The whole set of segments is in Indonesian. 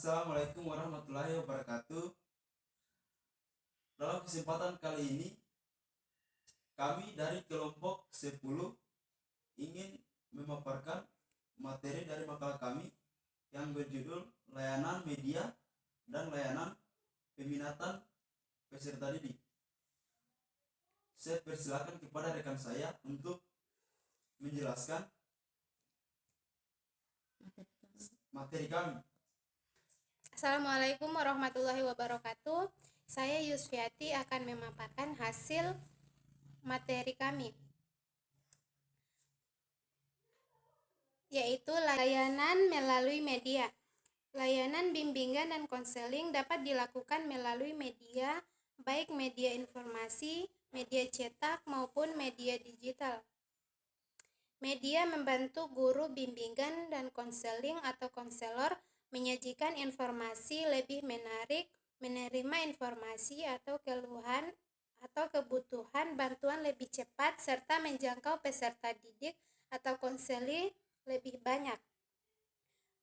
Assalamualaikum warahmatullahi wabarakatuh. Dalam kesempatan kali ini, kami dari kelompok 10 ingin memaparkan materi dari makalah kami yang berjudul Layanan Media dan Layanan Peminatan Peserta Didik. Saya persilakan kepada rekan saya untuk menjelaskan materi kami. Assalamualaikum warahmatullahi wabarakatuh. Saya Yusfiati akan memaparkan hasil materi kami, yaitu layanan melalui media. Layanan bimbingan dan konseling dapat dilakukan melalui media, baik media informasi, media cetak, maupun media digital. Media membantu guru bimbingan dan konseling atau konselor menyajikan informasi lebih menarik, menerima informasi atau keluhan atau kebutuhan bantuan lebih cepat, serta menjangkau peserta didik atau konseli lebih banyak.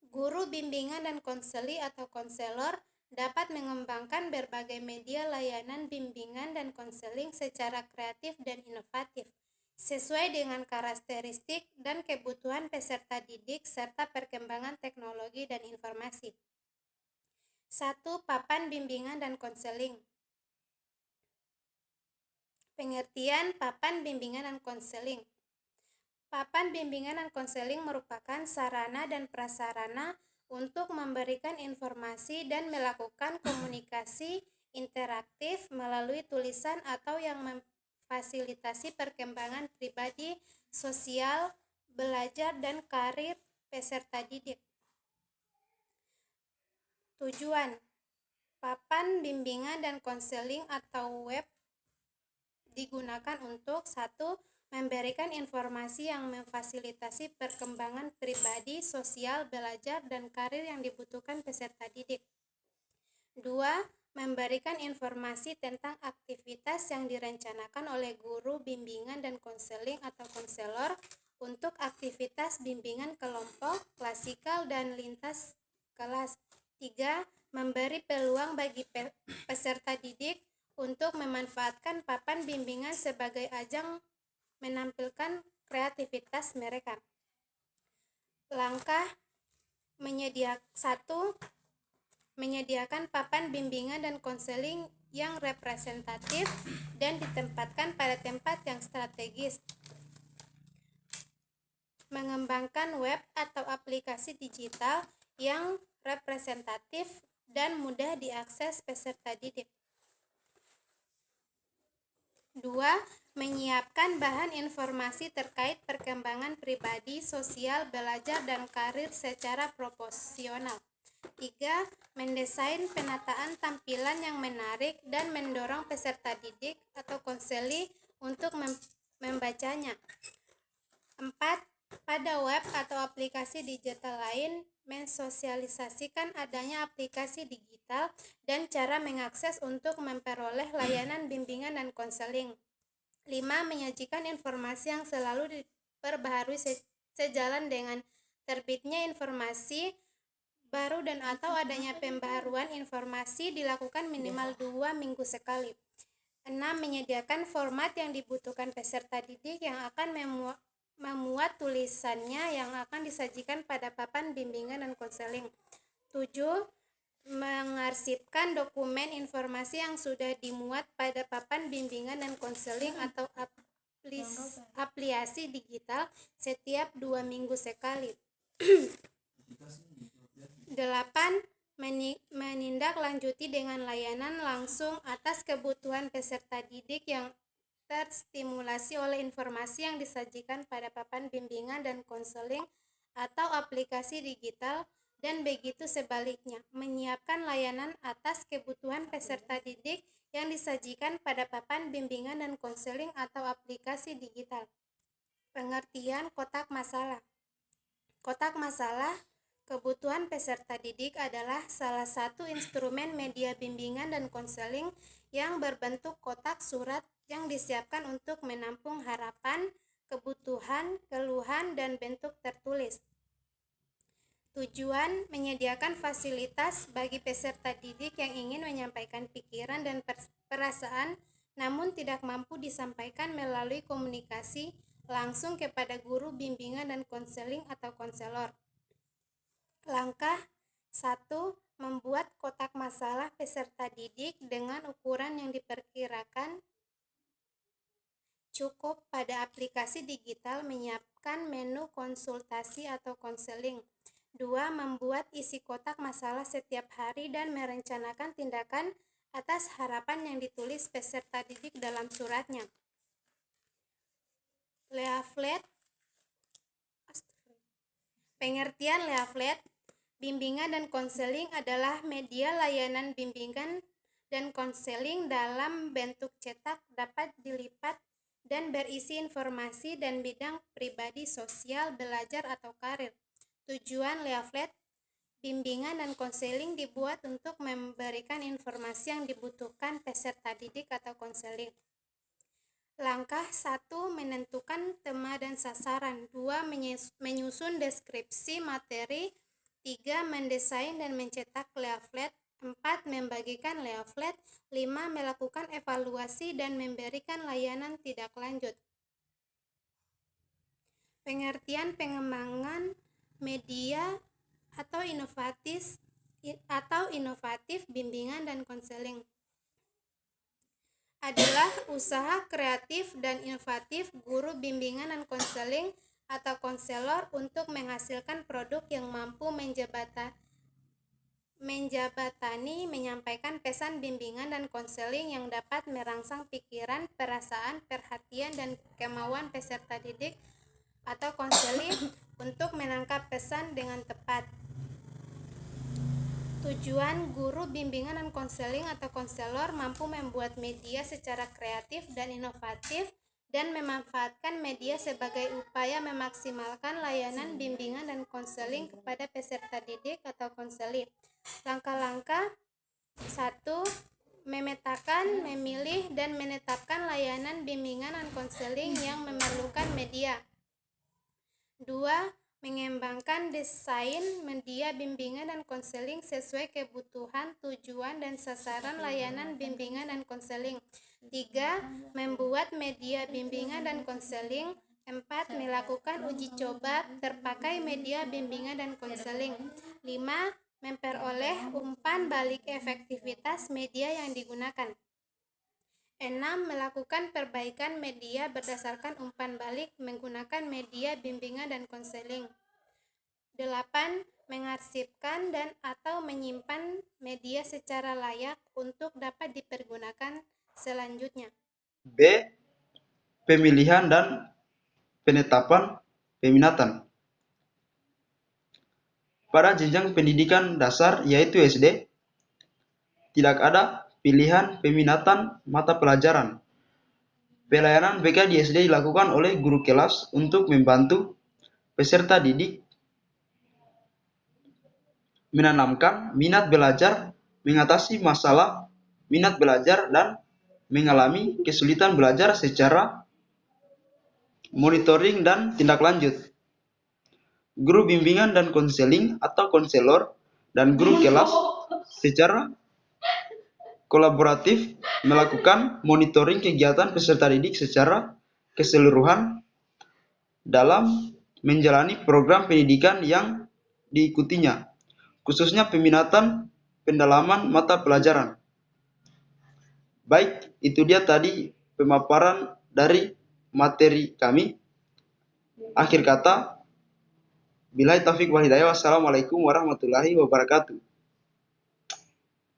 Guru bimbingan dan konseli atau konselor dapat mengembangkan berbagai media layanan bimbingan dan konseling secara kreatif dan inovatif, sesuai dengan karakteristik dan kebutuhan peserta didik serta perkembangan teknologi dan informasi. 1. Papan bimbingan dan konseling. Pengertian papan bimbingan dan konseling. Papan bimbingan dan konseling merupakan sarana dan prasarana untuk memberikan informasi dan melakukan komunikasi interaktif melalui tulisan atau yang fasilitasi perkembangan pribadi, sosial, belajar, dan karir peserta didik. Tujuan papan bimbingan dan konseling atau web digunakan untuk 1. Memberikan informasi yang memfasilitasi perkembangan pribadi, sosial, belajar, dan karir yang dibutuhkan peserta didik. 2. Memberikan informasi tentang aktivitas yang direncanakan oleh guru bimbingan dan konseling atau konselor untuk aktivitas bimbingan kelompok, klasikal, dan lintas kelas. 3. Memberi peluang bagi peserta didik untuk memanfaatkan papan bimbingan sebagai ajang menampilkan kreativitas mereka. Langkah menyediakan papan bimbingan dan konseling yang representatif dan ditempatkan pada tempat yang strategis. Mengembangkan web atau aplikasi digital yang representatif dan mudah diakses peserta didik. 2. Menyiapkan bahan informasi terkait perkembangan pribadi, sosial, belajar, dan karir secara proporsional. 3. Mendesain penataan tampilan yang menarik dan mendorong peserta didik atau konseli untuk membacanya. 4. Pada web atau aplikasi digital lain, mensosialisasikan adanya aplikasi digital dan cara mengakses untuk memperoleh layanan bimbingan dan konseling. 5. Menyajikan informasi yang selalu diperbaharui sejalan dengan terbitnya informasi baru dan atau adanya pembaharuan informasi dilakukan minimal 2 minggu sekali. 6. Menyediakan format yang dibutuhkan peserta didik yang akan memuat tulisannya yang akan disajikan pada papan bimbingan dan konseling. 7. Mengarsipkan dokumen informasi yang sudah dimuat pada papan bimbingan dan konseling atau aplikasi digital setiap 2 minggu sekali. 8. Menindaklanjuti dengan layanan langsung atas kebutuhan peserta didik yang terstimulasi oleh informasi yang disajikan pada papan bimbingan dan konseling atau aplikasi digital, dan begitu sebaliknya, menyiapkan layanan atas kebutuhan peserta didik yang disajikan pada papan bimbingan dan konseling atau aplikasi digital. Pengertian kotak masalah. Kotak masalah kebutuhan peserta didik adalah salah satu instrumen media bimbingan dan konseling yang berbentuk kotak surat yang disiapkan untuk menampung harapan, kebutuhan, keluhan, dan bentuk tertulis. Tujuan menyediakan fasilitas bagi peserta didik yang ingin menyampaikan pikiran dan perasaan namun tidak mampu disampaikan melalui komunikasi langsung kepada guru bimbingan dan konseling atau konselor. Langkah 1. Membuat kotak masalah peserta didik dengan ukuran yang diperkirakan. Cukup pada aplikasi digital menyiapkan menu konsultasi atau konseling. 2. Membuat isi kotak masalah setiap hari dan merencanakan tindakan atas harapan yang ditulis peserta didik dalam suratnya. Leaflet. Pengertian leaflet. Bimbingan dan konseling adalah media layanan bimbingan dan konseling dalam bentuk cetak, dapat dilipat dan berisi informasi dan bidang pribadi, sosial, belajar atau karir. Tujuan leaflet bimbingan dan konseling dibuat untuk memberikan informasi yang dibutuhkan peserta didik atau konseling. Langkah 1. Menentukan tema dan sasaran. 2. Menyusun deskripsi materi. 3. Mendesain dan mencetak leaflet. 4. Membagikan leaflet. 5. Melakukan evaluasi dan memberikan layanan tindak lanjut. Pengertian pengembangan media atau inovatif bimbingan dan konseling adalah usaha kreatif dan inovatif guru bimbingan dan konseling atau konselor untuk menghasilkan produk yang mampu menjabatani menyampaikan pesan bimbingan dan konseling yang dapat merangsang pikiran, perasaan, perhatian, dan kemauan peserta didik atau konseling untuk menangkap pesan dengan tepat. Tujuan guru bimbingan dan konseling atau konselor mampu membuat media secara kreatif dan inovatif dan memanfaatkan media sebagai upaya memaksimalkan layanan bimbingan dan konseling kepada peserta didik atau konseling. Langkah-langkah 1. Memetakan, memilih, dan menetapkan layanan bimbingan dan konseling yang memerlukan media. 2. Mengembangkan desain media bimbingan dan konseling sesuai kebutuhan, tujuan, dan sasaran layanan bimbingan dan konseling. 3. Membuat media bimbingan dan konseling. 4. Melakukan uji coba terpakai media bimbingan dan konseling. 5. Memperoleh umpan balik efektivitas media yang digunakan. 6. Melakukan perbaikan media berdasarkan umpan balik menggunakan media bimbingan dan konseling. 8. Mengarsipkan dan atau menyimpan media secara layak untuk dapat dipergunakan selanjutnya. B. Pemilihan dan penetapan peminatan. Pada jenjang pendidikan dasar yaitu SD, tidak ada pilihan peminatan mata pelajaran. Pelayanan BK di SD dilakukan oleh guru kelas untuk membantu peserta didik menanamkan minat belajar, mengatasi masalah minat belajar, dan mengalami kesulitan belajar secara monitoring dan tindak lanjut. Guru bimbingan dan konseling atau konselor dan guru kelas secara kolaboratif melakukan monitoring kegiatan peserta didik secara keseluruhan dalam menjalani program pendidikan yang diikutinya, khususnya peminatan pendalaman mata pelajaran. Baik, itu dia tadi pemaparan dari materi kami. Akhir kata, billahi taufiq wal hidayah. Wassalamualaikum warahmatullahi wabarakatuh.